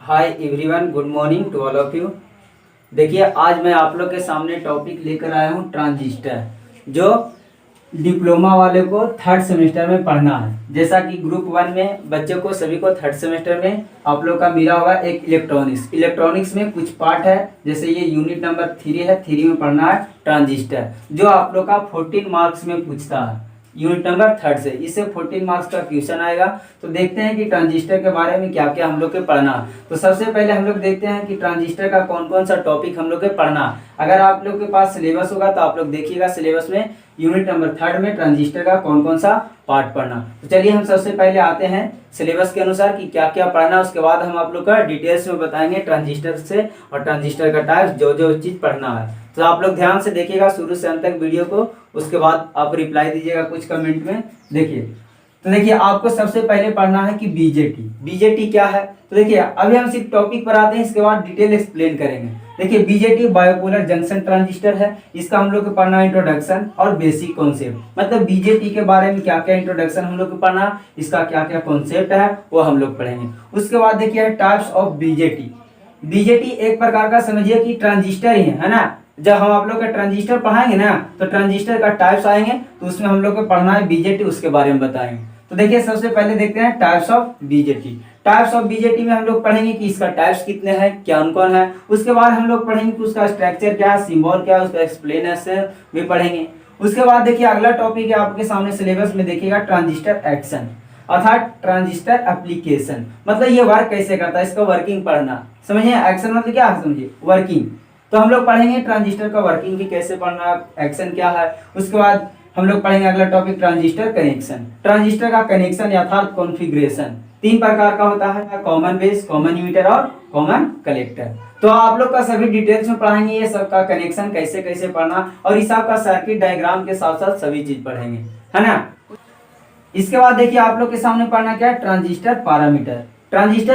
Hi everyone, good morning to all of you. देखिए, आज मैं आप लोग के सामने टॉपिक लेकर आया हूँ ट्रांजिस्टर, जो डिप्लोमा वाले को थर्ड सेमेस्टर में पढ़ना है। जैसा कि ग्रुप 1 में बच्चों को सभी को थर्ड सेमेस्टर में आप लोग का मिला हुआ एक इलेक्ट्रॉनिक्स में कुछ पार्ट है। जैसे ये यूनिट नंबर 3 है, 3 में पढ़ना है ट्रांजिस्टर, जो आप लोग का 14 मार्क्स में पूछता है यूनिट नंबर 3 से। इससे 14 मार्क्स का क्वेश्चन आएगा। तो देखते हैं कि ट्रांजिस्टर के बारे में क्या क्या हम लोग के पढ़ना है। तो सबसे पहले हम लोग देखते हैं कि ट्रांजिस्टर का कौन कौन सा टॉपिक हम लोग के पढ़ना है। अगर आप लोग के पास सिलेबस होगा तो आप लोग देखिएगा सिलेबस में यूनिट नंबर 3 में ट्रांजिस्टर का कौन कौन सा पार्ट पढ़ना। तो चलिए हम सबसे पहले आते हैं सिलेबस के अनुसार कि क्या क्या पढ़ना। उसके बाद हम आप लोग का डिटेल्स में बताएंगे ट्रांजिस्टर से और ट्रांजिस्टर का टाइप, जो जो चीज पढ़ना है। तो आप लोग ध्यान से देखिएगा शुरू से अंत तक वीडियो को। उसके बाद आप रिप्लाई दीजिएगा कुछ कमेंट में। देखिए, तो देखिए आपको सबसे पहले पढ़ना है कि बीजेटी क्या है। तो देखिए अभी हम सिर्फ टॉपिक पर आते हैं, इसके बाद डिटेल एक्सप्लेन करेंगे। देखिए, बीजेटी बायोपोलर जंक्शन ट्रांजिस्टर है। इसका हम लोग को पढ़ना है इंट्रोडक्शन और बेसिक कॉन्सेप्ट। मतलब बीजेटी के बारे में क्या क्या इंट्रोडक्शन हम लोग को पढ़ना, इसका क्या क्या कॉन्सेप्ट है वो हम लोग पढ़ेंगे। उसके बाद देखिए टाइप्स ऑफ बीजेटी एक प्रकार का समझिए कि ट्रांजिस्टर ही है ना। जब हम आप लोग का ट्रांजिस्टर पढ़ाएंगे ना तो ट्रांजिस्टर का टाइप्स आएंगे, तो उसमें हम लोग को पढ़ना है बीजेटी, उसके बारे में बताएंगे। तो देखिए सबसे पहले देखते हैं टाइप्स ऑफ बीजेटी में हम लोग पढ़ेंगे कि इसका टाइप्स कितने हैं, कौन कौन है। उसके बाद हम लोग पढ़ेंगे कि उसका स्ट्रक्चर क्या है, सिंबल क्या है, उसका एक्सप्लेनेशन भी पढ़ेंगे। उसके बाद देखिए अगला टॉपिक है आपके सामने सिलेबस में देखिएगा ट्रांजिस्टर एक्शन अर्थात ट्रांजिस्टर एप्लीकेशन। मतलब ये वर्क कैसे करता है, इसका वर्किंग पढ़ना। समझिए एक्शन मतलब क्या है, समझिए वर्किंग। तो हम लोग पढ़ेंगे ट्रांजिस्टर का वर्किंग भी कैसे पढ़ना, एक्शन क्या है। उसके बाद हम लोग पढ़ेंगे अगला टॉपिक ट्रांजिस्टर कनेक्शन। ट्रांजिस्टर का कनेक्शन अर्थात कॉन्फ़िगरेशन 3 प्रकार का होता है, कॉमन बेस, कॉमन इमीटर और कॉमन कलेक्टर। तो आप लोग का सभी डिटेल्स में पढ़ाएंगे ये सब का कनेक्शन कैसे कैसे पढ़ना, और इस सब का सर्किट डायग्राम के साथ साथ सभी चीज पढ़ेंगे, है ना। इसके बाद देखिए आप लोग के सामने पढ़ना क्या है, ट्रांजिस्टर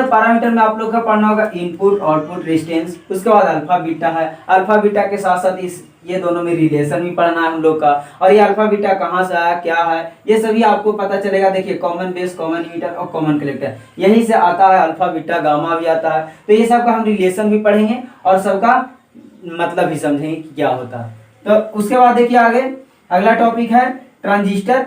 पैरामीटर में आप लोग का पढ़ना होगा इनपुट आउटपुट रेजिस्टेंस। उसके बाद अल्फा बीटा है, अल्फा बीटा के साथ साथ इस ये दोनों में रिलेशन भी पढ़ना है हम लोग का। और ये अल्फा बीटा कहाँ से आया, क्या है, ये सभी आपको पता चलेगा। देखिए कॉमन बेस, कॉमन इमीटर और कॉमन कलेक्टर, यही से आता है अल्फा बीटा, गामा भी आता है। तो ये सब का हम रिलेशन भी पढ़ेंगे और सबका मतलब भी समझेंगे कि क्या होता है। तो उसके बाद देखिए आगे अगला टॉपिक है ट्रांजिस्टर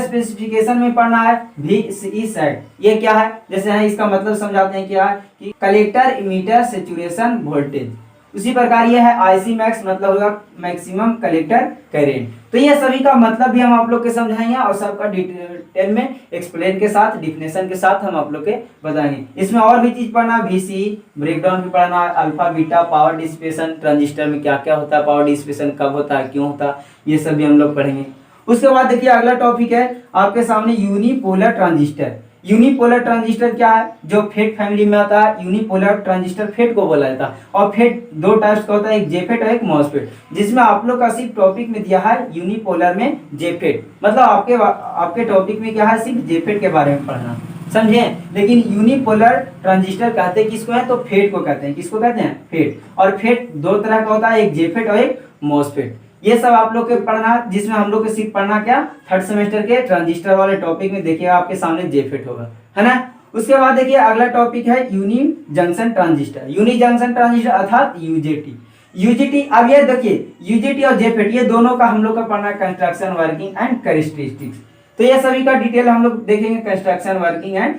स्पेसिफिकेशन में पढ़ना है VCE सेट। ये क्या है, जैसे है इसका मतलब समझाते हैं क्या है कि कलेक्टर इमीटर सैचुरेशन वोल्टेज। उसी प्रकार ये है IC मैक्स, मतलब होगा मैक्सिमम कलेक्टर करेंट। तो ये सभी का मतलब भी हम आप लोग के समझाएंगे और सबका डिटेल में एक्सप्लेन के साथ डिफिनेशन के साथ हम आप लोग के बताएंगे। इसमें और भी चीज पढ़ना, VCE ब्रेकडाउन भी पढ़ना, alpha beta, power dissipation, transistor में क्या क्या होता है, पावर डिसिपेशन कब होता है, क्यों होता है, ये सभी हम लोग पढ़ेंगे। उसके बाद देखिए अगला टॉपिक है आपके सामने यूनिपोलर ट्रांजिस्टर क्या है, जो फेट फैमिली में आता है। यूनिपोलर ट्रांजिस्टर फेट को बोला जाता है। और फेट 2 टाइप्स का होता है, एक जेफेट और एक मॉसफेट, जिसमें आप लोग का सिर्फ टॉपिक में दिया है यूनिपोलर में जेफेट। मतलब आपके टॉपिक में क्या है, सिर्फ जेफेट के बारे में पढ़ना, समझे। लेकिन यूनिपोलर ट्रांजिस्टर कहते हैं किसको है, तो फेट को कहते हैं। किसको कहते हैं, फेट। और फेट 2 तरह का होता है, एक जेफेट और एक मॉसफेट। ये सब आप लोग के पढ़ना, जिसमें हम लोग के सिर्फ पढ़ना क्या, थर्ड सेमेस्टर के ट्रांजिस्टर वाले टॉपिक में देखिए आपके सामने जेफेट होगा, है ना। उसके बाद देखिए अगला टॉपिक है यूनी जंक्शन ट्रांजिस्टर अर्थात यूजेटी। अब ये देखिए यूजेटी और जेफेट ये दोनों का हम लोग का पढ़ना कंस्ट्रक्शन, वर्किंग एंड कैरेक्टरिस्टिक्स। तो ये सभी का डिटेल हम लोग देखेंगे, कंस्ट्रक्शन, वर्किंग एंड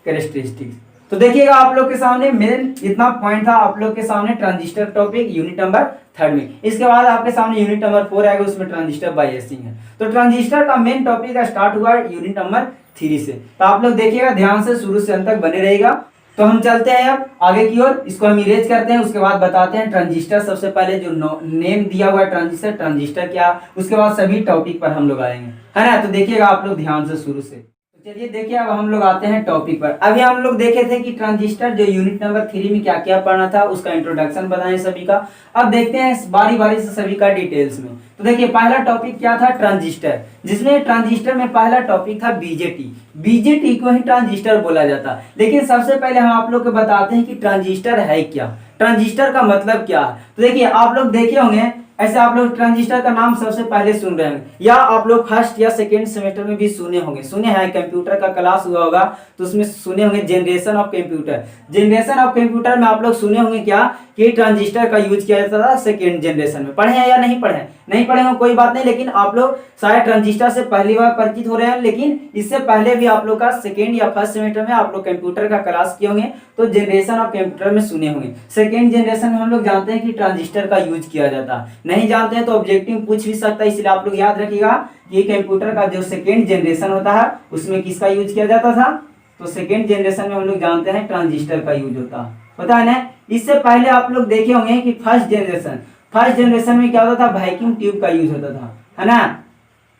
कैरेक्टरिस्टिक्स। तो देखिएगा आप लोग के सामने मेन इतना पॉइंट था आप लोग के सामने ट्रांजिस्टर टॉपिक यूनिट नंबर 3 में। इसके बाद आपके सामने यूनिट नंबर 4 आएगा, उसमें ट्रांजिस्टर बायसिंग है। तो ट्रांजिस्टर का मेन टॉपिक का स्टार्ट हुआ यूनिट नंबर 3 से। तो आप लोग देखिएगा ध्यान से, शुरू से अंत तक बने रहेगा। तो हम चलते हैं अब आगे की ओर, इसको हम इरेज करते हैं। उसके बाद बताते हैं ट्रांजिस्टर, सबसे पहले जो नेम दिया हुआ है ट्रांजिस्टर क्या, उसके बाद सभी टॉपिक पर हम लोग आएंगे, है ना। तो देखिएगा आप लोग ध्यान से शुरू से। चलिए देखिए अब हम लोग आते हैं टॉपिक पर। अभी हम लोग देखे थे कि ट्रांजिस्टर जो यूनिट नंबर 3 में क्या क्या पढ़ना था, उसका इंट्रोडक्शन बताएं सभी का। अब देखते हैं बारी बारी से सभी का डिटेल्स में। तो देखिए पहला टॉपिक क्या था, ट्रांजिस्टर, जिसमें ट्रांजिस्टर में पहला टॉपिक था बीजेटी को ही ट्रांजिस्टर बोला जाता। लेकिन सबसे पहले हम आप लोग को बताते हैं कि ट्रांजिस्टर है क्या, ट्रांजिस्टर का मतलब क्या है। तो देखिए आप लोग देखे होंगे ऐसे आप लोग ट्रांजिस्टर का नाम सबसे पहले सुन रहे हैं, या आप लोग फर्स्ट या सेकेंड सेमेस्टर में भी सुने होंगे, सुने हैं, कंप्यूटर का क्लास हुआ होगा तो उसमें सुने होंगे generation of computer. Generation of computer में आप लोग सुने होंगे क्या कि ट्रांजिस्टर का यूज किया जाता था सेकेंड जनरेशन में। पढ़े हैं या नहीं पढ़े? नहीं पढ़े हो कोई बात नहीं, लेकिन आप लोग शायद ट्रांजिस्टर से पहली बार परिचित हो रहे हैं, लेकिन इससे पहले भी आप लोग का सेकेंड या फर्स्ट सेमेस्टर में आप लोग कंप्यूटर का क्लास किए होंगे तो जनरेशन ऑफ कंप्यूटर में सुने होंगे। सेकेंड जनरेशन में हम लोग जानते हैं कि ट्रांजिस्टर का यूज किया जाता है, नहीं जानते हैं तो ऑब्जेक्टिव पूछ भी सकता है, इसलिए आप लोग याद रखिएगा कि कंप्यूटर का जो सेकेंड जनरेशन होता है उसमें किसका यूज किया जाता था, तो सेकेंड जनरेशन में हम लोग जानते हैं ट्रांजिस्टर का यूज होता है ना। इससे पहले आप लोग देखे होंगे कि फर्स्ट जनरेशन में क्या होता था, वैक्यूम ट्यूब का यूज होता था, है ना।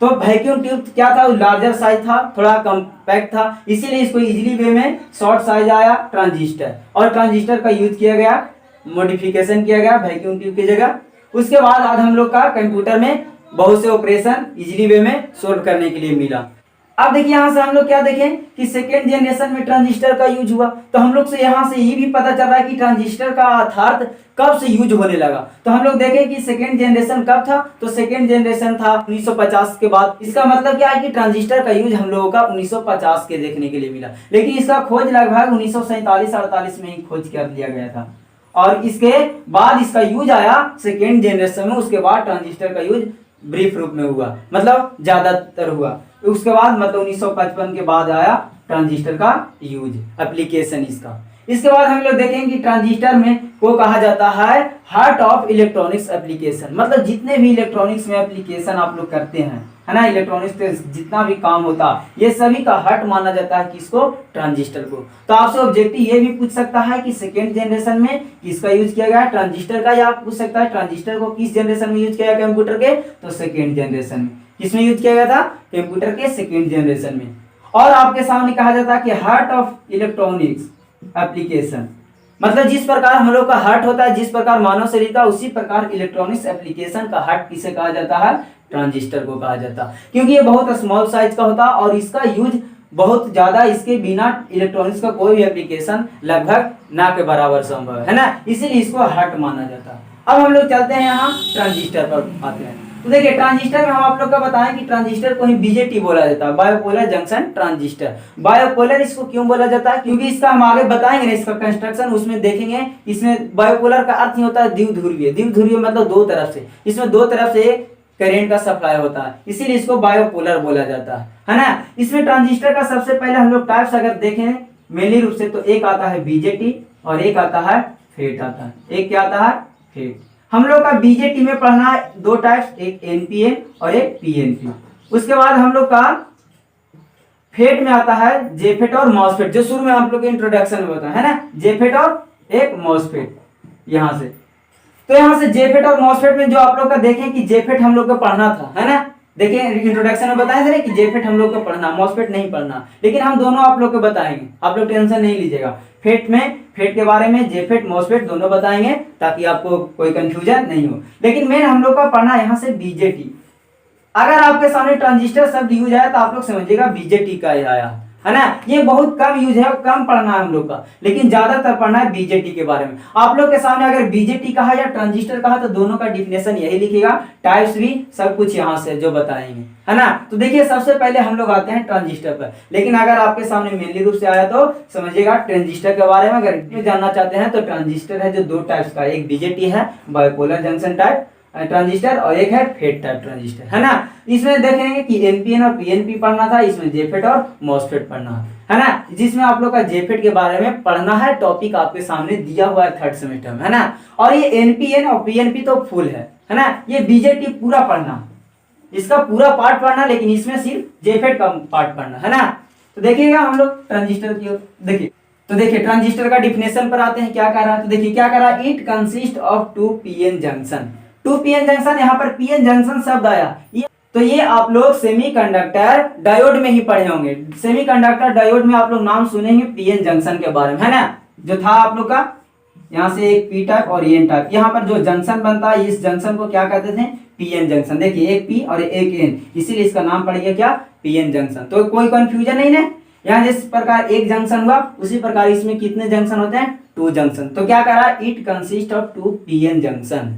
तो वैक्यूम ट्यूब क्या था, लार्जर साइज था, थोड़ा कॉम्पैक्ट था, इसीलिए इसको इजीली वे में शॉर्ट साइज आया ट्रांजिस्टर, और ट्रांजिस्टर का यूज किया गया, मॉडिफिकेशन किया गया वैक्यूम ट्यूब की जगह। उसके बाद आज हम लोग का कंप्यूटर में बहुत से ऑपरेशन इजीली वे में सोल्व करने के लिए मिला। अब देखिए यहाँ से हम लोग क्या देखें कि सेकेंड जनरेशन में ट्रांजिस्टर का यूज हुआ, तो हम लोग से यहाँ से ये भी पता चल रहा है कि ट्रांजिस्टर का अर्थात कब से यूज होने लगा। तो हम लोग देखें कि सेकेंड जनरेशन कब था, तो सेकेंड जनरेशन था 1950 के बाद। इसका मतलब क्या है कि ट्रांजिस्टर का यूज हम लोगों का 1950 के देखने के लिए मिला, लेकिन इसका खोज लगभग 1947-48 में ही खोज कर लिया गया था, और इसके बाद इसका यूज आया सेकेंड जनरेशन में। उसके बाद ट्रांजिस्टर का यूज ब्रीफ रूप में हुआ, मतलब ज्यादातर हुआ। उसके बाद मतलब 1955 के बाद आया ट्रांजिस्टर का यूज, एप्लीकेशन इसका। इसके बाद हम लोग देखेंगे कि ट्रांजिस्टर में को कहा जाता है हार्ट ऑफ इलेक्ट्रॉनिक्स एप्लीकेशन, मतलब जितने भी इलेक्ट्रॉनिक्स में एप्लीकेशन आप लोग करते हैं, है ना, इलेक्ट्रॉनिक्स पे जितना भी काम होता है ये सभी का हार्ट माना जाता है किसको, ट्रांजिस्टर को। तो आपसे ऑब्जेक्टिव ये भी पूछ सकता है कि सेकेंड जनरेशन में किसका यूज किया गया, ट्रांजिस्टर का, या आप पूछ सकता है ट्रांजिस्टर को किस जनरेशन में यूज किया गया कंप्यूटर के, तो सेकेंड जनरेशन में। किसमें यूज किया गया था, कंप्यूटर के सेकेंड जनरेशन में। और आपके सामने कहा जाता है कि हार्ट ऑफ इलेक्ट्रॉनिक्स एप्लीकेशन, मतलब जिस प्रकार हम लोग का हार्ट होता है, जिस प्रकार मानव शरीर का, उसी प्रकार इलेक्ट्रॉनिक्स एप्लीकेशन का हार्ट किसे कहा जाता है, ट्रांजिस्टर को कहा जाता है, क्योंकि ये बहुत स्मॉल साइज का होता है और इसका यूज बहुत ज्यादा, इसके बिना इलेक्ट्रॉनिक्स का कोई भी एप्लीकेशन लगभग ना के बराबर संभव है ना, इसीलिए इसको हार्ट माना जाता है। अब हम लोग चलते हैं यहाँ ट्रांजिस्टर पर आते हैं। तो देखिए ट्रांजिस्टर में हम आप लोग का बताएं कि ट्रांजिस्टर को ही बीजेटी बोला जाता है, बायोपोलर जंक्शन ट्रांजिस्टर। बायोपोलर इसको क्यों बोला जाता है, क्योंकि इसका हम आगे बताएंगे ना, इसका कंस्ट्रक्शन उसमें देखेंगे। इसमें बायोपोलर का अर्थ ही होता है द्विध्रुवीय, द्विध्रुवीय मतलब दो तरफ से, इसमें दो तरफ से करेंट का सप्लाई होता है, इसीलिए इसको बायोपोलर बोला जाता है ना। इसमें ट्रांजिस्टर का सबसे पहले हम लोग टाइप्स अगर देखें मेनली रूप से, तो एक आता है बीजेटी और एक आता है फेट आता है। एक क्या आता है, फेट। हम लोग का बीजेटी में पढ़ना है दो टाइप्स, एक एनपीएन और एक पीएनपी। उसके बाद हम लोग का फेट में आता है जेफेट और मॉसफेट, जो शुरू में हम लोग के इंट्रोडक्शन में होता है ना, जेफेट और एक मॉसफेट। यहाँ से तो यहाँ से जेफेट और मॉसफेट में जो आप लोग का देखें कि जेफेट हम लोग को पढ़ना था, है ना, देखिए इंट्रोडक्शन में बताए थे कि जेफेट हम लोग को पढ़ना, मॉसफेट नहीं पढ़ना, लेकिन हम दोनों आप लोग को बताएंगे, आप लोग टेंशन नहीं लीजिएगा। फेट में, फेट के बारे में जेफेट मॉसफेट दोनों बताएंगे ताकि आपको कोई कंफ्यूजन नहीं हो, लेकिन मेन हम लोग का पढ़ना यहाँ से बीजेटी। अगर आपके सामने ट्रांजिस्टर शब्द यूज आया तो आप लोग समझिएगा बीजेटी का ही आया, है ना। ये बहुत कम यूज है, कम पढ़ना है हम लोग का, लेकिन ज्यादातर पढ़ना है बीजेटी के बारे में। आप लोग के सामने अगर बीजेटी कहा या ट्रांजिस्टर कहा तो दोनों का डिफिनेशन यही लिखेगा, टाइप्स भी सब कुछ यहाँ से जो बताएंगे, है ना। तो देखिए सबसे पहले हम लोग आते हैं ट्रांजिस्टर पर, लेकिन अगर आपके सामने मेनली रूप से आया तो समझिएगा ट्रांजिस्टर के बारे में। अगर जानना चाहते हैं तो ट्रांजिस्टर है जो दो टाइप्स का, एक बीजेटी है बाइपोलर जंक्शन टाइप ट्रांजिस्टर और एक है फेट टाइप ट्रांजिस्टर, है ना। इसमें देखेंगे कि एनपीएन और पीएनपी पढ़ना था, इसमें जेफेट और मॉसफेट पढ़ना है ना। जिसमें आप लोग का जेफेट के बारे में पढ़ना है, टॉपिक आपके सामने दिया हुआ है थर्ड सेमेस्टर में, है ना। और ये एनपीएन और पीएनपी तो फुल है ना। ये बीजेटी पूरा पढ़ना, इसका पूरा पार्ट पढ़ना, लेकिन इसमें सिर्फ जेफेट का पार्ट पढ़ना, है ना। तो देखिएगा हम लोग ट्रांजिस्टर की ओर देखिए। तो देखिए ट्रांजिस्टर का डिफिनेशन पर आते हैं, क्या कह रहा है, तो देखिए क्या कह रहा है, it consist of two PN junction. Two PN junction, यहाँ पर पीएन जंक्शन शब्द आया, ये आप लोग सेमीकंडक्टर डायोड में ही पढ़े होंगे। सेमीकंडक्टर डायोड में आप लोग नाम सुनेंगे पीएन जंक्शन के बारे में, है ना। जो था आप लोग का यहाँ से एक पी टाइप और एन टाइप, यहाँ पर जो जंक्शन बनता है इस जंक्शन को क्या कहते थे, पीएन जंक्शन। देखिए एक पी और एक एन, इसीलिए इसका नाम पड़ गया क्या, पीएन जंक्शन। तो कोई कंफ्यूजन नहीं है, यहाँ जिस प्रकार एक जंक्शन हुआ उसी प्रकार इसमें कितने जंक्शन होते हैं, टू जंक्शन। तो क्या कह रहा है, it consist of two PN junction.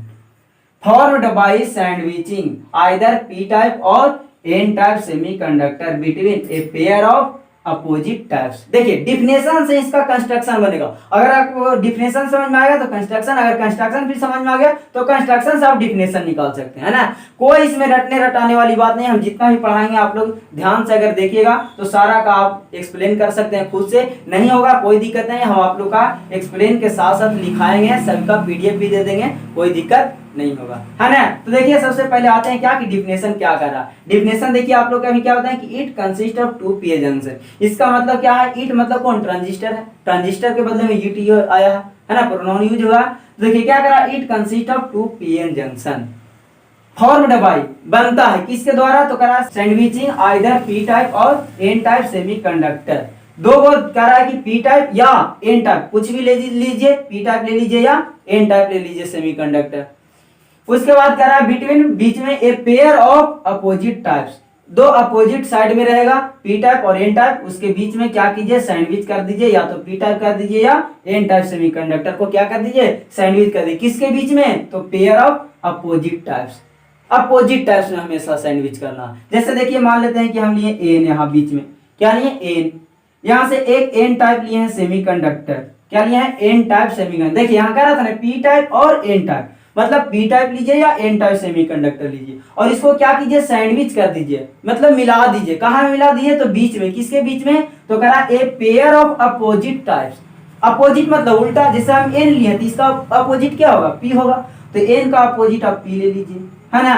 Formed by sandwiching either P type और N type semiconductor between a pair of opposite types. देखिए डिफिनेशन से इसका कंस्ट्रक्शन बनेगा। अगर आपको डिफिनेशन समझ में आ गया तो कंस्ट्रक्शन, अगर कंस्ट्रक्शन भी समझ में आ गया तो कंस्ट्रक्शन से आप डिफिनेशन निकाल सकते हैं, है ना। कोई इसमें रटने रटाने वाली बात नहीं। हम जितना भी पढ़ाएंगे आप लोग ध्यान से अगर देखिएगा तो सारा का आप एक्सप्लेन कर सकते हैं खुद से, नहीं होगा कोई दिक्कत नहीं। हम आप लोग का एक्सप्लेन के साथ साथ लिखाएंगे, सबका पीडीएफ भी दे देंगे, कोई दिक्कत नहीं होगा, है ना। तो देखिए सबसे पहले आते हैं क्या कि डिफिनेशन क्या कर रहा है। डिफिनेशन देखिए आप लोग का अभी क्या होता है कि it consist of two P junction. इसका मतलब क्या है, इट मतलब कौन, ट्रांजिस्टर है, ट्रांजिस्टर के बदले में इट आया है ना, प्रोनाउन यूज हुआ। तो देखिए क्या करा, it consist of two PN junction formed by, बनता है किसके द्वारा, तो करा सैंडविचिंग आइदर पी टाइप और एन टाइप सेमीकंडक्टर। दो वर्ड कह रहा है कि पी टाइप या एन टाइप, कुछ भी ले लीजिए, पी टाइप ले लीजिए या एन टाइप ले लीजिए सेमीकंडक्टर। उसके बाद कह रहा है बिटवीन, बीच में ए पेयर ऑफ अपोजिट टाइप्स, दो अपोजिट साइड में रहेगा पी टाइप और एन टाइप, उसके बीच में क्या कीजिए सैंडविच कर दीजिए, या तो पी टाइप कर दीजिए या एन टाइप सेमीकंडक्टर को क्या कर दीजिए सैंडविच कर दीजिए। किसके बीच में, तो pair of opposite types, opposite types में हमेशा सैंडविच करना। जैसे देखिए मान लेते हैं कि हम लिए एन, यहाँ बीच में क्या लिए एन, यहाँ से एक एन टाइप लिए हैं सेमीकंडक्टर, क्या लिए हैं एन टाइप सेमीकंडक्टर। देखिए यहाँ कह रहा था ना पी टाइप और एन टाइप, मतलब पी टाइप लीजिए या एन टाइप सेमीकंडक्टर लीजिए और इसको क्या कीजिए सैंडविच कर दीजिए, मतलब मिला दीजिए। कहाँ मिला दीजिए, तो बीच में, किसके बीच में, तो कह रहा ए pair of opposite types. Opposite मतलब उल्टा, जैसे हम एन लिए तो इसका अपोजिट क्या होगा, पी होगा, तो एन का अपोजिट आप पी ले लीजिए, है ना।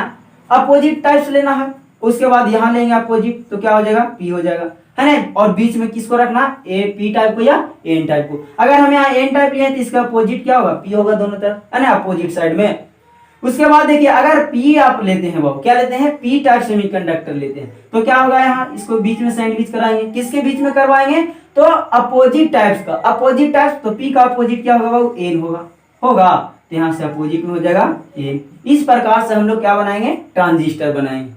अपोजिट टाइप्स लेना है, उसके बाद यहाँ लेंगे अपोजिट तो क्या हो जाएगा, पी हो जाएगा, है ना। और बीच में किसको रखना, ए पी टाइप को या एन टाइप को। अगर हम यहाँ एन टाइप लिए तो इसका अपोजिट क्या होगा, पी होगा दोनों तरफ, है ना, अपोजिट साइड में। उसके बाद देखिए अगर पी आप लेते हैं, वो क्या लेते हैं, पी टाइप सेमीकंडक्टर लेते हैं, तो क्या होगा, यहाँ इसको बीच में सैंडविच कराएंगे। किसके बीच में करवाएंगे, तो अपोजिट टाइप्स का, अपोजिट टाइप्स, तो पी का अपोजिट क्या होगा, वो एन होगा, तो यहाँ से अपोजिट में हो जाएगा एन। इस प्रकार से हम लोग क्या बनाएंगे, ट्रांजिस्टर बनाएंगे।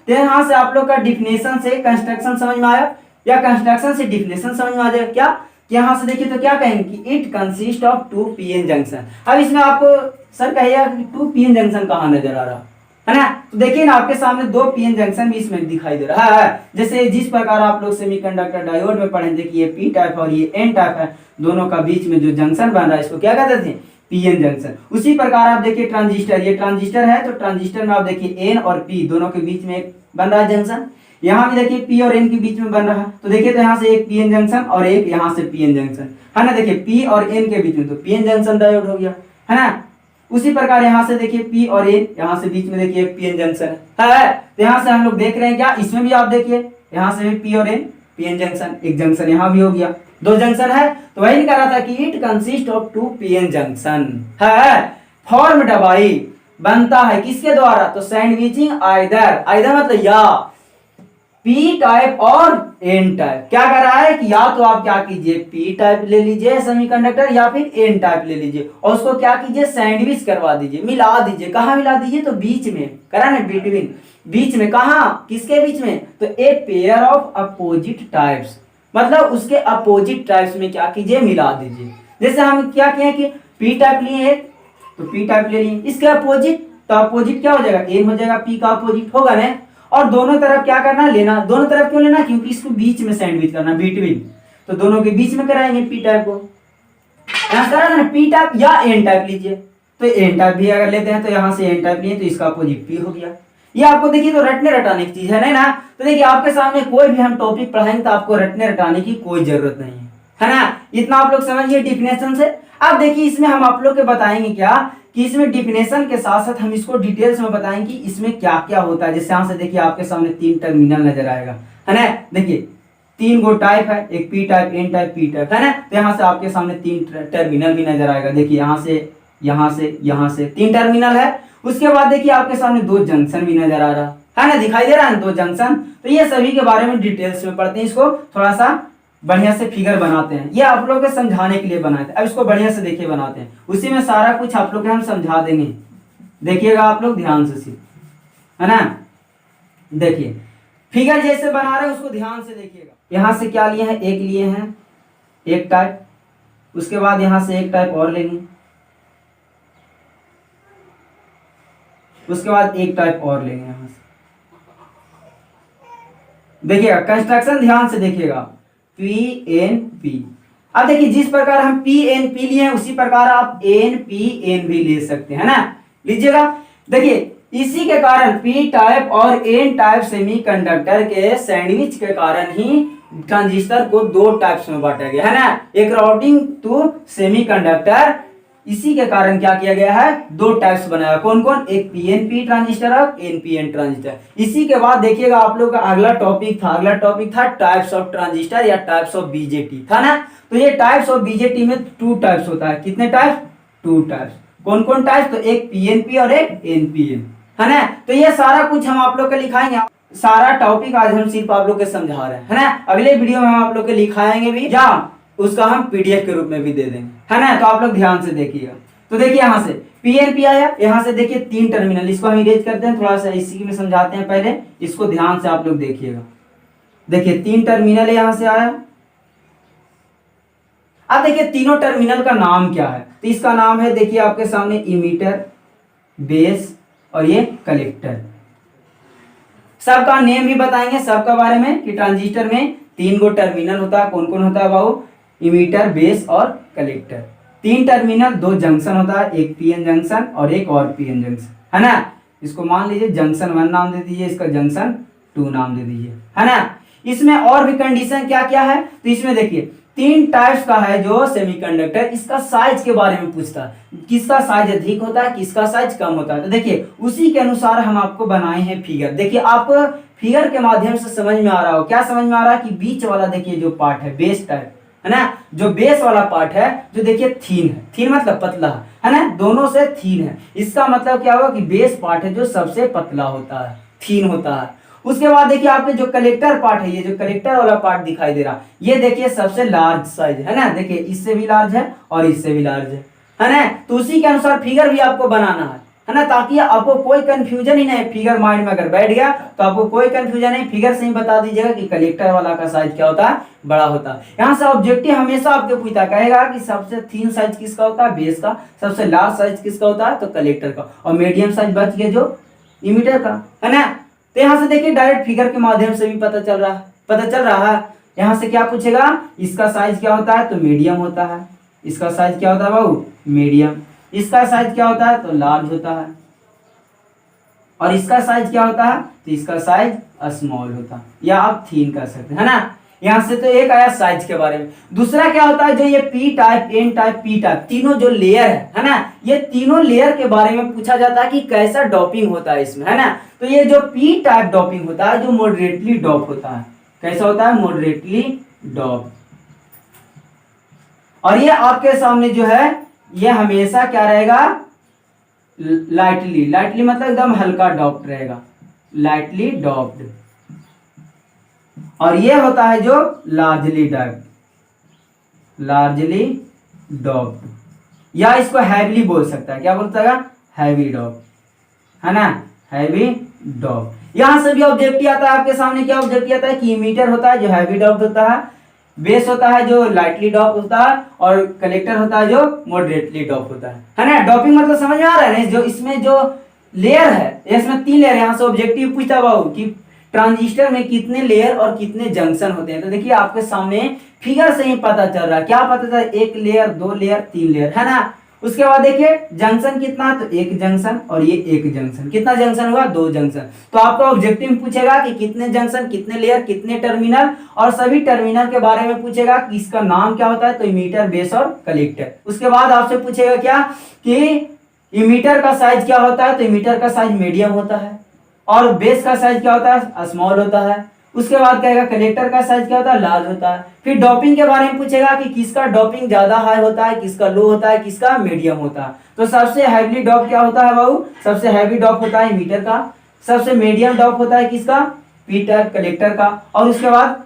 तो यहाँ से आप लोग का डिफिनेशन से कंस्ट्रक्शन समझ में आया, या कंस्ट्रक्शन से डिफिनेशन समझ में आ जाएगा क्या, कि यहाँ से देखिए तो क्या कहेंगे कि it consist of two PN junction. अब इसमें आपको सर कहिएगा कि टू पीएन जंक्शन कहाँ नजर आ रहा है ना, तो देखिए ना आपके सामने दो पीएन जंक्शन भी इसमें दिखाई दे रहा है। जैसे जिस प्रकार आप लोग सेमीकंडक्टर डायोड में पढ़े थे कि ये पी टाइप और ये एन टाइप है, दोनों का बीच में जो जंक्शन बन रहा है इसको क्या कहते थे, पीएन जंक्शन। उसी प्रकार आप देखिए ट्रांजिस्टर, ये ट्रांजिस्टर है तो ट्रांजिस्टर में आप देखिए एन और पी दोनों के बीच में एक बन रहा है जंक्शन। यहाँ भी देखिए पी और एन के बीच में बन रहा है, तो देखिए तो यहाँ से एक पीएन जंक्शन और एक यहाँ से पीएन जंक्शन, है ना। देखिए पी और एन के बीच में तो पीएन जंक्शन डायोड हो गया, है ना। उसी प्रकार यहाँ से देखिए पी और एन, यहाँ से बीच में देखिए पीएन जंक्शन है। तो यहाँ से हम लोग देख रहे हैं क्या, इसमें भी आप देखिए यहाँ से भी पी और एन पीएन जंक्शन, एक जंक्शन यहाँ भी हो गया, दो जंक्शन है। तो वही कह रहा था कि it consist of two PN junction है, फॉर्म्ड बाय, बनता है किसके द्वारा, तो सैंडविचिंग आइदर, आइदर मतलब या पी टाइप और एन टाइप। क्या कर रहा है कि या तो आप क्या कीजिए पी टाइप ले लीजिए सेमीकंडक्टर या फिर एन टाइप ले लीजिए और उसको क्या कीजिए सैंडविच करवा दीजिए, मिला दीजिए। कहाँ मिला दीजिए, तो बीच में करा ना, बिटवीन, बीच में, कहाँ, किसके बीच में, तो ए पेयर ऑफ अपोजिट टाइप्स, मतलब उसके अपोजिट टाइप्स में क्या कीजिए मिला दीजिए। जैसे हम क्या किए कि पी टाइप लिए एक, तो पी टाइप ले लिए, इसके अपोजिट, तो अपोजिट क्या हो जाएगा, एन हो जाएगा, पी का अपोजिट होगा ना। और दोनों तरफ क्या करना, लेना, दोनों तरफ क्यों लेना, क्योंकि इसको बीच में सैंडविच करना, बिटवीन, तो दोनों के बीच में कराएंगे पी टाइप को। यहाँ करा ना पी टाइप या एन टाइप लीजिए, तो एन टाइप भी अगर लेते हैं तो यहाँ से एन टाइप लिए तो इसका अपोजिट पी हो गया। ये आपको देखिए तो रटने रटाने की चीज है नहीं ना। तो देखिए आपके सामने कोई भी हम टॉपिक पढ़ाएंगे तो आपको रटने रटाने की कोई जरूरत नहीं है ना। इतना आप लोग समझिए डिफिनेशन से। अब देखिए इसमें हम आप लोग के बताएंगे क्या कि इसमें डिफिनेशन के साथ साथ हम इसको डिटेल्स में बताएंगे कि इसमें क्या क्या होता है। जैसे यहाँ से देखिए आपके सामने 3 टर्मिनल नजर आएगा, है ना। देखिए 3 गो टाइप है, एक P type, N type, P type, है ना। तो यहाँ से आपके सामने 3 टर्मिनल भी नजर आएगा। देखिए यहाँ से, यहाँ से, यहाँ से 3 टर्मिनल है। उसके बाद देखिए आपके सामने 2 जंक्शन भी नजर आ रहा है ना, दिखाई दे रहा है 2 जंक्शन। तो ये सभी के बारे में डिटेल्स में पढ़ते हैं, इसको थोड़ा सा बढ़िया से फिगर बनाते हैं। ये आप लोगों को समझाने के लिए बनाए थे। अब इसको बढ़िया से देखिए बनाते हैं, उसी में सारा कुछ आप लोग हम समझा देंगे। देखिएगा आप लोग ध्यान से, है ना। देखिए फिगर जैसे बना रहे हैं उसको ध्यान से देखिएगा। यहाँ से क्या लिए हैं, एक लिए हैं, एक टाइप। उसके बाद यहाँ से एक टाइप और लेंगे, उसके बाद एक टाइप और लेंगे यहाँ से। देखिएगा कंस्ट्रक्शन ध्यान से देखिएगा, पी। अब देखिए जिस प्रकार हम पी लिए हैं उसी प्रकार आप एन भी ले सकते हैं ना, लीजिएगा। देखिए इसी के कारण पी टाइप और एन टाइप सेमीकंडक्टर के सैंडविच के कारण ही ट्रांजिस्टर को दो टाइप्स में बांटा गया है ना, एक राउटिंग टू सेमीकंडक्टर। इसी के कारण क्या किया गया है, दो टाइप्स बनाया। कौन कौन, एक पीएनपी ट्रांजिस्टर और एनपीएन ट्रांजिस्टर। इसी के बाद देखिएगा आप लोग का अगला टॉपिक था टाइप्स ऑफ ट्रांजिस्टर या टाइप्स ऑफ बीजेटी था ना। तो ये टाइप्स ऑफ बीजेटी में टू टाइप्स होता है, कितने टाइप्स, टू टाइप्स। कौन कौन टाइप्स, तो एक पीएनपी और एक एनपीएन, है ना। तो ये सारा कुछ हम आप लोग को लिखाएंगे, सारा टॉपिक आज हम सिर्फ आप लोग के समझा रहे हैं, है ना। अगले वीडियो में हम आप लोग के लिखाएंगे भी या उसका हम पीडीएफ के रूप में भी दे देंगे, है ना। तो आप लोग ध्यान से देखिएगा। तो देखिए यहाँ से पीएनपी आया, यहाँ से देखिए तीन टर्मिनल, इसको हम इरेज करते हैं, थोड़ा सा इसी में समझाते हैं। पहले इसको ध्यान से आप लोग देखिएगा। देखिए तीन टर्मिनल यहाँ से आया। अब देखिए तीनों टर्मिनल का नाम क्या है, तो इसका नाम है देखिए आपके सामने इमीटर, बेस और ये कलेक्टर। सबका नेम भी बताएंगे, सबका बारे में, कि ट्रांजिस्टर में तीन गो टर्मिनल होता है। कौन कौन होता है बाबू, इमीटर, बेस और कलेक्टर। तीन टर्मिनल, दो जंक्शन होता है, एक पीएन जंक्शन और एक और पीएन जंक्शन, है ना। इसको मान लीजिए जंक्शन 1 नाम दे दीजिए, इसका जंक्शन 2 नाम दे दीजिए, है ना। इसमें और भी कंडीशन क्या क्या है, तो इसमें देखिए तीन टाइप्स का है जो सेमीकंडक्टर, इसका साइज के बारे में पूछता है, किसका साइज अधिक होता है, किसका साइज कम होता है। तो देखिए उसी के अनुसार हम आपको बनाए हैं फिगर। देखिए आपको फिगर के माध्यम से समझ में आ रहा हो, क्या समझ में आ रहा है कि बीच वाला देखिए जो पार्ट है बेस टाइप, है ना, जो बेस वाला पार्ट है जो देखिए थीन है, थीन मतलब पतला है ना, दोनों से थीन है। इसका मतलब क्या हुआ कि बेस पार्ट है जो सबसे पतला होता है, थीन होता है। उसके बाद देखिए आपके जो कलेक्टर पार्ट है, ये जो कलेक्टर वाला पार्ट दिखाई दे रहा, ये देखिए सबसे लार्ज साइज है ना। देखिए इससे भी लार्ज है और इससे भी लार्ज है ना। तो उसी के अनुसार फिगर भी आपको बनाना है ना, ताकि आपको कोई कंफ्यूजन ही नहीं। फिगर माइंड में अगर बैठ गया तो आपको कोई कंफ्यूजन नहीं, फिगर से ही बता दीजिएगा कि कलेक्टर वाला का साइज क्या होता है, बड़ा होता है। यहाँ से ऑब्जेक्टिव हमेशा आपको पूछता कहेगा कि सबसे थीन साइज किसका होता है, बेस का। सबसे लार्ज साइज किसका होता है, तो कलेक्टर का। और मीडियम साइज बच गया जो इमीटर का, है ना। तो यहाँ से देखिए डायरेक्ट फिगर के माध्यम से भी पता चल रहा है। यहाँ से क्या पूछेगा, इसका साइज क्या होता है, तो मीडियम होता है। इसका साइज क्या होता है बाबू, मीडियम। इसका साइज क्या होता है, तो लार्ज होता है। और इसका साइज क्या होता है, तो इसका साइज स्मॉल होता है, या आप थीन कर सकते हैं, है ना। यहाँ से तो एक आया साइज के बारे में। दूसरा क्या होता है, जो ये P type, N type, P type, तीनों जो लेयर है ना, ये तीनों लेयर के बारे में पूछा जाता है कि कैसा डॉपिंग होता है इसमें, है ना। तो ये जो पी टाइप डॉपिंग होता है जो मॉडरेटली डॉप होता है, कैसा होता है, मॉडरेटली डॉप। और ये आपके सामने जो है ये हमेशा क्या रहेगा, लाइटली मतलब एकदम हल्का डॉप्ड रहेगा, लाइटली डॉप्ड। और ये होता है जो लार्जली डॉप्ड, या इसको हैवीली बोल सकता है, क्या बोलता है, हैवी डॉप, है ना, हैवी डॉप। यहां से भी ऑब्जेक्टिव आता है आपके सामने, क्या ऑब्जेक्टिव आता है कि इमीटर होता है जो हैवी डॉप्ड होता है, बेस होता है जो लाइटली डॉप होता है, और कलेक्टर होता है जो मॉडरेटली डॉप होता है ना। डॉपिंग मतलब समझ में आ रहा है, जो इसमें जो लेयर है, इसमें 3 लेयर। यहाँ से ऑब्जेक्टिव पूछता हुआ कि ट्रांजिस्टर में कितने लेयर और कितने जंक्शन होते हैं। तो देखिए आपके सामने फिगर से ही पता चल रहा है, क्या पता चल रहा है, 1 लेयर, 2 लेयर, 3 लेयर, है ना। उसके बाद देखिए जंक्शन कितना, तो 1 जंक्शन और ये 1 जंक्शन, कितना जंक्शन हुआ, 2 जंक्शन। तो आपका ऑब्जेक्टिव पूछेगा कि कितने जंक्शन, कितने लेयर, कितने टर्मिनल, और सभी टर्मिनल के बारे में पूछेगा कि इसका नाम क्या होता है, तो इमीटर, बेस और कलेक्टर। उसके बाद आपसे पूछेगा क्या कि इमीटर का साइज क्या होता है, तो इमीटर का साइज मीडियम होता है, और बेस का साइज क्या होता है, स्मॉल होता है। उसके बाद कहेगा कलेक्टर का साइज क्या होता है, लार्ज होता है। फिर डॉपिंग के बारे में पूछेगा कि किसका डॉपिंग ज्यादा हाई होता है, किसका लो होता है, किसका मीडियम होता है। तो सबसे हैवी डॉप क्या होता है बाबू, सबसे हैवी डॉप होता है इमीटर का। सबसे मीडियम डॉप होता है किसका, पी टाइप कलेक्टर का। और उसके बाद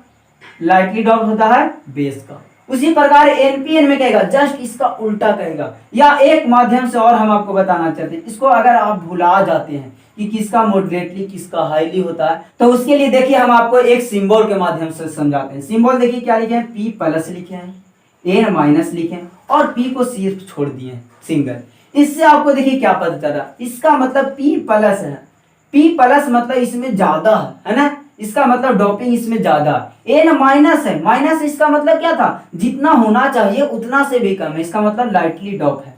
लाइटली डॉप होता है बेस का। उसी प्रकार एनपीएन में कहेगा जस्ट इसका उल्टा कहेगा। या एक माध्यम से और हम आपको बताना चाहते हैं, इसको अगर आप भुला जाते हैं कि किसका मॉडरेटली किसका हाईली होता है, तो उसके लिए देखिए हम आपको एक सिंबल के माध्यम से समझाते हैं। सिंबल देखिए क्या लिखे हैं, P+ लिखे हैं, N- लिखे हैं, और P को सिर्फ छोड़ दिए हैं, सिंगल। इससे आपको देखिए क्या पता चला, इसका मतलब P प्लस है, P प्लस मतलब इसमें ज्यादा है ना, इसका मतलब डोपिंग इसमें ज्यादा। N माइनस है, माइनस इसका मतलब क्या था, जितना होना चाहिए उतना से भी कम है, इसका मतलब लाइटली डोप है।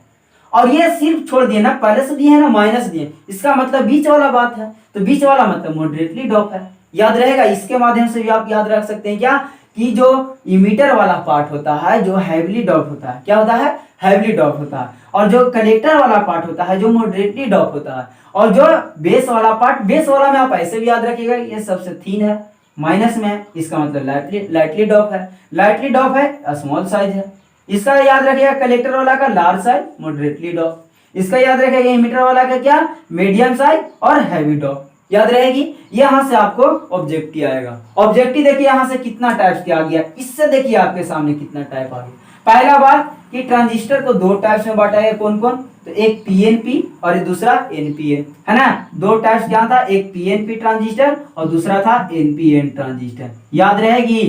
और ये सिर्फ छोड़ दिए ना, प्लस दिए है ना माइनस दिए, इसका मतलब बीच वाला बात है, तो बीच वाला मतलब मॉडरेटली डोप है। याद रहेगा, इसके माध्यम से भी आप याद रख सकते हैं क्या, कि जो इमीटर वाला पार्ट होता है जो हैवीली डॉप होता है, क्या होता है, हैवीली डॉप होता है, और जो कलेक्टर वाला पार्ट होता है जो मॉडरेटली डॉप होता है, और जो बेस वाला पार्ट, बेस वाला में आप ऐसे भी याद रखिएगा ये सबसे थिन है, माइनस में है, इसका मतलब लाइटली डॉप है, लाइटली डॉप है स्मॉल साइज है। इसका याद रखिएगा कलेक्टर वाला का लार्ज साइज मॉडरेटली डॉप, इसका याद रखिएगा इमीटर वाला का क्या, मीडियम साइज और हैवी डॉप, याद रहेगी। यहां से आपको ऑब्जेक्टिव आएगा। ऑब्जेक्टिव देखिए यहां से कितना टाइप्स के आ गया, इससे देखिए आपके सामने कितना टाइप आ गया। पहला बात कि ट्रांजिस्टर को दो टाइप्स में बांटा है, कौन कौन, तो एक पीएनपी और दूसरा एनपीएन, है ना। दो टाइप्स क्या था, एक पीएनपी ट्रांजिस्टर और दूसरा था एनपीएन ट्रांजिस्टर, याद रहेगी।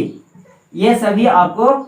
ये सभी आपको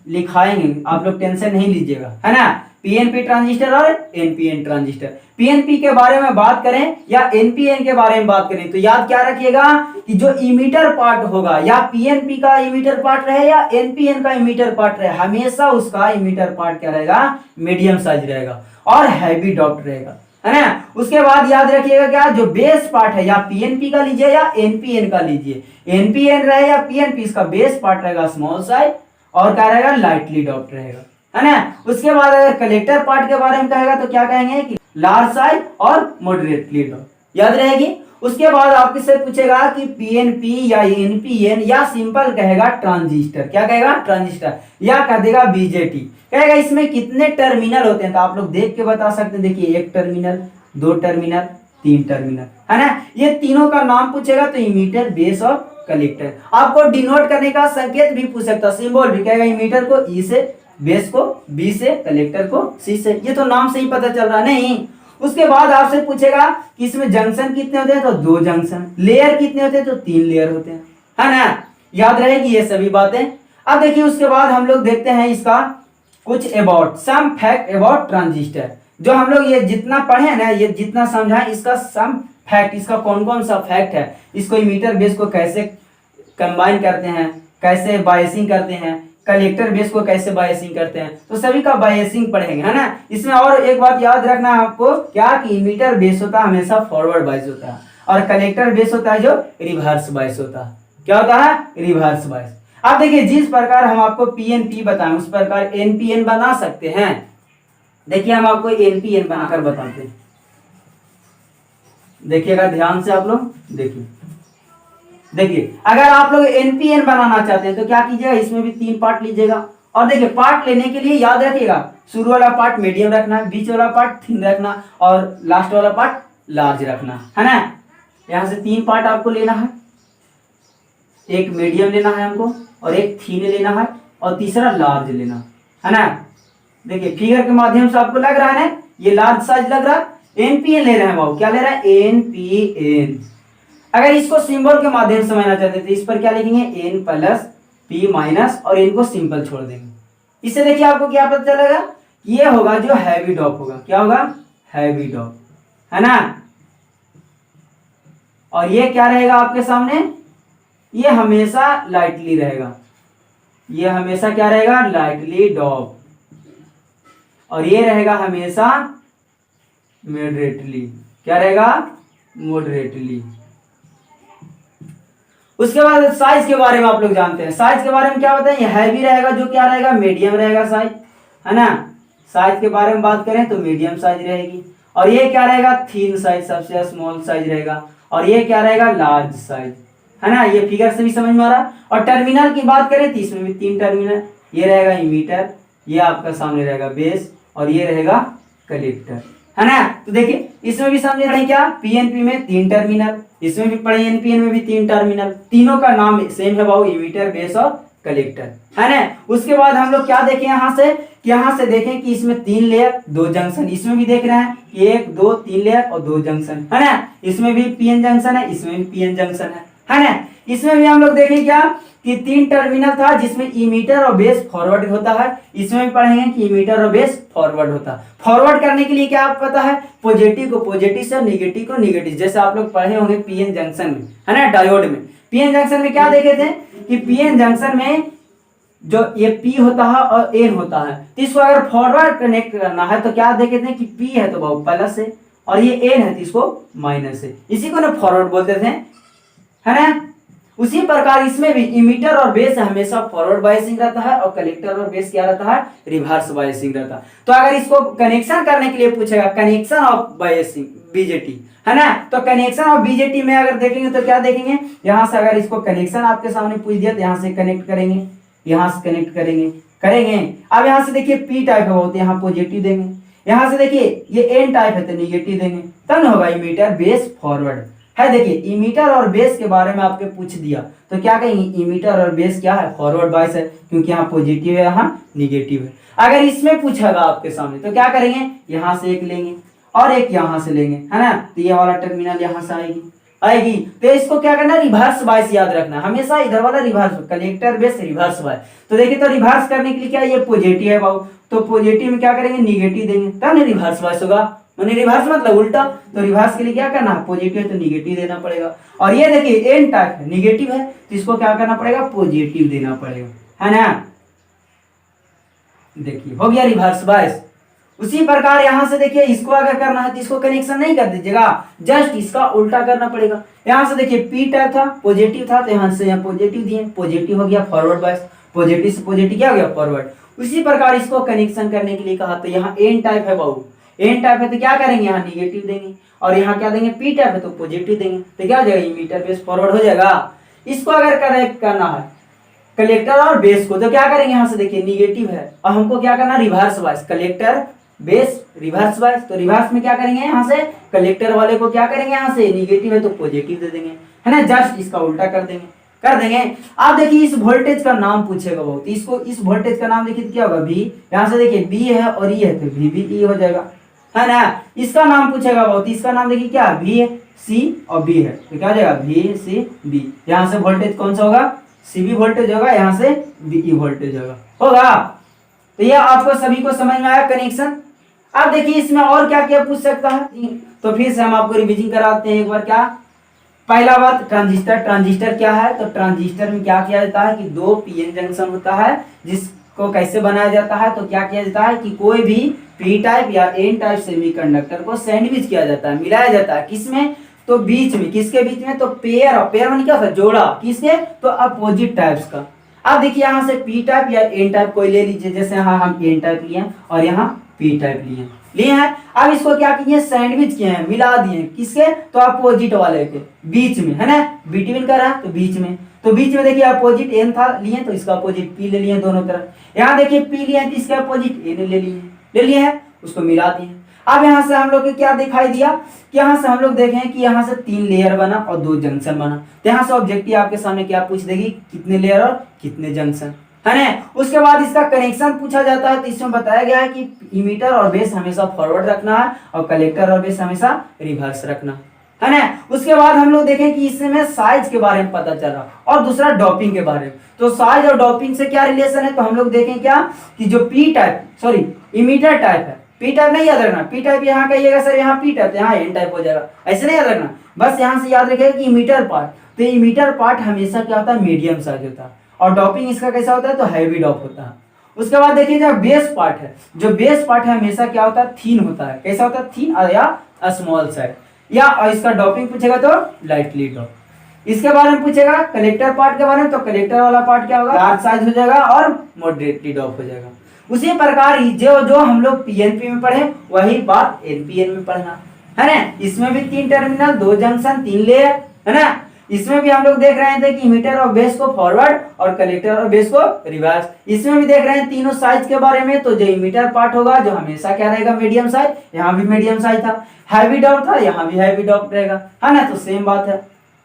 लिखाएंगे, आप लोग टेंशन नहीं लीजिएगा, है ना। पीएनपी ट्रांजिस्टर और एनपीएन ट्रांजिस्टर, पीएनपी के बारे में बात करें या एनपीएन के बारे में बात करें तो याद क्या रखिएगा कि जो इमीटर पार्ट होगा, या पीएनपी का इमीटर पार्ट रहे या एनपीएन का इमीटर पार्ट रहे, हमेशा उसका इमीटर पार्ट क्या रहेगा, मीडियम साइज रहेगा और हैवी डॉट रहेगा, है ना। उसके बाद याद रखिएगा क्या, जो बेस पार्ट है या पीएनपी का लीजिए या एनपीएन का लीजिए, एनपीएन रहे या पीएनपी, इसका बेस पार्ट रहेगा स्मॉल साइज और क्या रहेगा, लाइटली डॉट रहेगा, है ना। उसके बाद अगर कलेक्टर पार्ट के बारे में कहेगा तो क्या कहेंगे कि लार्ज साइज और मॉडरेटली डॉट, याद रहेगी। उसके बाद आपके से पूछेगा कि पीएनपी या एनपीएन या सिंपल कहेगा ट्रांजिस्टर, क्या कहेगा, ट्रांजिस्टर, या कह देगा बीजेटी, कहेगा इसमें कितने टर्मिनल होते हैं, तो आप लोग देख के बता सकते हैं। देखिए एक टर्मिनल, दो टर्मिनल, तीन टर्मिनल, है ना। ये तीनों का नाम पूछेगा तो इमीटर, बेस और कलेक्टर। आपको डिनोट करने का संकेत भी पूछ सकता, सिंबल भी, कहेगा इमीटर को ई से, बेस को बी से, कलेक्टर को सी से, ये तो नाम से ही पता चल रहा नहीं। उसके बाद आपसे पूछेगा कि इसमें जंक्शन कितने होते हैं, तो दो जंक्शन, लेयर कितने होते हैं, तो तीन लेयर होते हैं, है ना। याद रहेगी ये सभी बातें। अब देखिए उसके बाद हम लोग देखते हैं इसका कुछ about, some fact about transistor. जो हम लोग ये जितना पढ़े ना, ये जितना समझाएं, इसका सम फैक्ट, इसका कौन कौन सा फैक्ट है, इसको इमीटर बेस को कैसे कंबाइन करते हैं, कैसे बायसिंग करते हैं, कलेक्टर बेस को कैसे बायसिंग करते हैं, तो सभी का बायसिंग पढ़ेंगे, है ना। इसमें और एक बात याद रखना है आपको, क्या कि इमीटर बेस होता है हमेशा फॉरवर्ड बायस होता है, और कलेक्टर बेस होता है जो रिवर्स बायस होता है, क्या होता है, रिवर्स बायस। अब देखिए जिस प्रकार हम आपको पीएनपी बताएं उस प्रकार एनपीएन बना सकते हैं। देखिए हम आपको एनपीएन बनाकर बताते हैं, देखिएगा ध्यान से आप लोग देखिए। देखिए अगर आप लोग एनपीएन बनाना चाहते हैं तो क्या कीजिएगा, इसमें भी तीन पार्ट लीजिएगा, और देखिए पार्ट लेने के लिए याद रखिएगा शुरू वाला पार्ट मीडियम रखना, बीच वाला पार्ट थिन रखना और लास्ट वाला पार्ट लार्ज रखना, है ना। यहां से तीन पार्ट आपको लेना है, एक मीडियम लेना है हमको, और एक थिन लेना है, और तीसरा लार्ज लेना, है ना। देखिए फिगर के माध्यम से आपको लग रहा है ना, ये लार्ज साइज लग रहा है, एनपीएन ले रहे हैं बाबू, क्या ले रहा है, एनपीएन। अगर इसको सिंबल के माध्यम से समझना चाहते हैं तो इस पर क्या लिखेंगे, एन प्लस पी माइनस, और इनको सिंपल छोड़ देंगे। इससे देखिए आपको क्या पता चलेगा, ये होगा जो हैवी डॉप होगा, क्या होगा, हैवी डॉप, है ना। और ये क्या रहेगा आपके सामने, ये हमेशा लाइटली रहेगा, ये हमेशा क्या रहेगा, लाइटली डॉप, और ये रहेगा हमेशा मॉडरेटली, क्या रहेगा, मॉडरेटली। उसके बाद साइज के बारे में आप लोग जानते हैं, साइज के बारे में क्या बताएं, ये हैवी रहेगा जो क्या रहेगा, मीडियम रहेगा साइज, है ना। साइज के बारे में बात करें तो मीडियम साइज रहेगी, और ये क्या रहेगा, थिन साइज, सबसे स्मॉल साइज रहेगा, और ये क्या रहेगा, लार्ज साइज, है ना। ये फिगर से भी समझ में आ रहा है। और टर्मिनल की बात करें तो इसमें भी तीन टर्मिनल, ये रहेगा इमीटर, ये आपका सामने रहेगा बेस, और ये रहेगा कलेक्टर, है ना। तो देखिए इसमें भी समझ रहे क्या, पीएनपी में तीन टर्मिनल, इसमें भी पढ़े एनपीएन में भी तीन टर्मिनल, तीनों का नाम सेम है बाबू, इमीटर, बेस और कलेक्टर, है ना। उसके बाद हम लोग क्या देखें यहाँ से, कि यहाँ से देखें कि इसमें तीन लेयर दो जंक्शन, इसमें भी देख रहे हैं कि एक दो तीन लेयर और दो जंक्शन, है ना। इसमें भी पीएन जंक्शन है, इसमें भी पीएन जंक्शन है ना। इसमें भी हम लोग देखें क्या कि 3 टर्मिनल था जिसमें इमीटर और बेस फॉरवर्ड होता है। इसमें भी पढ़ेंगे कि इमीटर और बेस फॉरवर्ड होता है। फॉरवर्ड करने के लिए क्या आपको पता है, पॉजिटिव को पॉजिटिव से, नेगेटिव को नेगेटिव, जैसे आप लोग पढ़े होंगे पीएन जंक्शन में, है ना, डायोड में। पीएन जंक्शन में क्या देखे थे कि पीएन जंक्शन में जो ये पी होता है और एन होता है, तो इसको अगर फॉरवर्ड कनेक्ट करना है तो क्या देखे थे कि पी है तो वो प्लस है और ये एन है तो इसको माइनस है, इसी को ना फॉरवर्ड बोलते थे, है ना। उसी प्रकार इसमें भी इमीटर और बेस हमेशा फॉरवर्ड बायसिंग रहता है और कलेक्टर और बेस क्या रहता है, रिवर्स बायसिंग रहता है। तो अगर इसको कनेक्शन करने के लिए पूछेगा कनेक्शन ऑफ बायसिंग बीजेटी, है ना, तो कनेक्शन ऑफ बीजेटी में अगर देखेंगे तो क्या देखेंगे, यहां से अगर इसको कनेक्शन आपके सामने पूछ दिया तो यहां से कनेक्ट करेंगे, यहां से कनेक्ट करेंगे करेंगे अब यहां से देखिए पी टाइप है बहुत, यहाँ पॉजिटिव देंगे, यहां से देखिए ये एन टाइप है तो नेगेटिव देंगे, तब ना होगा इमीटर बेस फॉरवर्ड है। देखिए इमीटर और बेस के बारे में आपके पूछ दिया तो क्या कहेंगे, इमीटर और बेस क्या है, फॉरवर्ड बायस है, क्योंकि यहाँ पॉजिटिव है यहाँ निगेटिव है। अगर इसमें पूछेगा आपके सामने तो क्या करेंगे, यहाँ से एक लेंगे और एक यहाँ से लेंगे, है ना, तो ये वाला टर्मिनल यहाँ से आएगी तो इसको क्या करना है, रिवर्स बायस याद रखना, हमेशा इधर वाला reverse, collector base reverse bias. तो देखिए तो रिवर्स करने के लिए क्या, ये पॉजिटिव है बाबू, तो पॉजिटिव में क्या करेंगे, निगेटिव देंगे, तब नहीं रिवर्स बायस होगा, माने रिवर्स मतलब उल्टा। तो रिवर्स के लिए क्या करना है, पॉजिटिव है तो निगेटिव देना पड़ेगा। और ये देखिए एन टाइप है, निगेटिव है तो इसको क्या करना पड़ेगा, पॉजिटिव देना पड़ेगा, है ना। देखिए हो गया रिवर्स बायस। उसी प्रकार यहां से देखिए इसको अगर करना है तो इसको कनेक्शन नहीं कर दीजिएगा, जस्ट इसका उल्टा करना पड़ेगा। यहां से देखिए पी टाइप था, पॉजिटिव था, तो यहां से यहाँ पॉजिटिव दिए, पॉजिटिव हो गया फॉरवर्ड बायस, पॉजिटिव से पॉजिटिव क्या हो गया, फॉरवर्ड। उसी प्रकार इसको कनेक्शन करने के लिए कहा तो यहाँ एन टाइप है बाबू, एन टाइप है तो क्या करेंगे, यहाँ निगेटिव देंगे और यहाँ क्या देंगे, पी टाइप है तो पॉजिटिव देंगे, तो क्या हो जाएगा, इमीटर बेस फॉरवर्ड हो जाएगा। इसको अगर कनेक्ट करना है कलेक्टर और बेस को तो क्या करेंगे, यहाँ से देखिए निगेटिव है और हमको क्या करना, reverse bias, collector base reverse bias. तो रिवर्स में क्या करेंगे, यहाँ से कलेक्टर वाले को क्या करेंगे, यहाँ से निगेटिव है तो पॉजिटिव दे देंगे, है ना, जस्ट इसका उल्टा कर देंगे। आप देखिए इस वोल्टेज का नाम पूछेगा बहुत, इसको इस वोल्टेज का नाम देखिए क्या होगा, V। यहाँ से देखिए B है और E है तो VBE हो जाएगा, है ना। इसका नाम पूछेगा बहुत, इसका नाम देखिए क्या, V है, C और B है तो क्या हो जाएगा, VCB। यहाँ से वोल्टेज कौन सा होगा, CB वोल्टेज होगा, यहाँ से BE वोल्टेज होगा। तो ये आपको सभी को समझ में आया कनेक्शन। अब देखिए इसमें और क्या क्या पूछ सकता है, तो फिर से हम आपको रिवीजन कराते हैं एक बार। क्या, पहला बात ट्रांजिस्टर, ट्रांजिस्टर क्या है, तो ट्रांजिस्टर में क्या किया जाता है कि 2 पीएन जंक्शन होता है, जिसको कैसे बनाया जाता है, तो क्या किया जाता है कि कोई भी पी टाइप या एन टाइप सेमीकंडक्टर को सैंडविच किया जाता है, मिलाया जाता है, किसमें, तो बीच में, किसके बीच में, तो पेयर, और पेयर में क्या था, जोड़ा, किसके, तो अपोजिट टाइप्स का। अब देखिए यहाँ से पी टाइप या एन टाइप कोई ले लीजिए, जैसे यहाँ हम एन टाइप लिए और यहाँ पी टाइप लिए हैं। अब इसको क्या किए, सैंडविच किए हैं, मिला दिए, किसके, तो अपोजिट वाले के बीच में, है ना, बिटवीन कर रहा है तो बीच में, तो बीच में देखिए अपोजिट एन था लिए तो इसका अपोजिट पी ले लिए दोनों तरफ। यहाँ देखिए पी लिए तो इसका अपोजिट एन ले लिए हैं, उसको मिला दिए। अब यहाँ से हम लोग को क्या दिखाई दिया कि यहाँ से हम लोग देखें कि यहाँ से 3 लेयर बना और 2 जंक्शन बना, तो यहाँ से ऑब्जेक्टिव आपके सामने क्या पूछ देगी, कितने लेयर और कितने जंक्शन, है ना। उसके बाद इसका कनेक्शन पूछा जाता है, तो इसमें बताया गया है कि इमीटर और बेस हमेशा फॉरवर्ड रखना है और कलेक्टर और बेस हमेशा रिवर्स रखना, है ना। उसके बाद हम लोग देखें कि इसमें साइज के बारे में पता चला और दूसरा डॉपिंग के बारे में। तो साइज और डॉपिंग से क्या रिलेशन है, तो हम लोग देखें क्या कि जो P type, sorry emitter type है, पी टाइप नहीं याद रखना, पी टाइप यहाँ कहिएगा सर, यहाँ पी टाइप, यहाँ एन टाइप हो जाएगा, ऐसे नहीं याद रखना, बस यहाँ से याद रखिएगा कि इमीटर पार्ट, तो इमीटर पार्ट हमेशा क्या होता है, मीडियम साइज होता है, और डॉपिंग इसका कैसा होता है, तो हैवी डॉप होता है। उसके बाद देखिए जो बेस पार्ट है, जो बेस पार्ट है हमेशा क्या होता है, थीन होता है, कैसा होता है, थीन या स्मॉल साइड, या और इसका डॉपिंग पूछेगा तो लाइटली डॉप। इसके बारे में पूछेगा कलेक्टर पार्ट के बारे में, तो कलेक्टर वाला पार्ट क्या होगा, लार्ज साइज हो जाएगा और मॉडरेटली डॉप हो जाएगा। उसी प्रकार जो हम लोग पीएनपी में पढ़े वही बात एनपीएन में पढ़ना, है ना। इसमें भी 3 टर्मिनल, 2 जंक्शन, 3 लेयर, है ना। इसमें भी हम लोग देख रहे थे कि इमीटर और बेस को फॉरवर्ड और कलेक्टर और बेस को रिवर्स। इसमें भी देख रहे हैं तीनों साइज के बारे में, तो जो इमीटर पार्ट होगा जो हमेशा क्या रहेगा, मीडियम साइज, यहाँ भी मीडियम साइज था, हैवी डॉट था, यहाँ भी हैवी डॉट रहेगा, है ना, तो सेम बात है,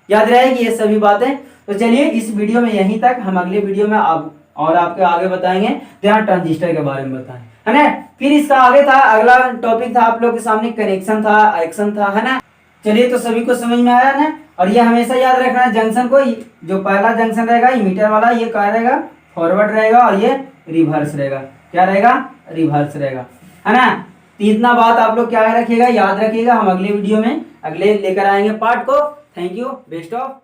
याद रहेगी ये सभी बातें। तो चलिए इस वीडियो में यहीं तक, हम अगले वीडियो में और आपके आगे बताएंगे, तो यहाँ ट्रांजिस्टर के बारे में बताएं, है ना। फिर इसका आगे था, अगला टॉपिक था आप लोग के सामने कनेक्शन था, एक्शन था, है ना। चलिए, तो सभी को समझ में आया ना। और ये हमेशा याद रखना है जंक्शन को, जो पहला जंक्शन रहेगा इमीटर वाला, ये क्या रहेगा, फॉरवर्ड रहेगा, और ये रिवर्स रहेगा। क्या रहेगा, रिवर्स रहेगा, है ना। तो इतना बात आप लोग क्या रखिएगा, याद रखिएगा। हम अगले वीडियो में अगले लेकर आएंगे पार्ट को। Thank you, best of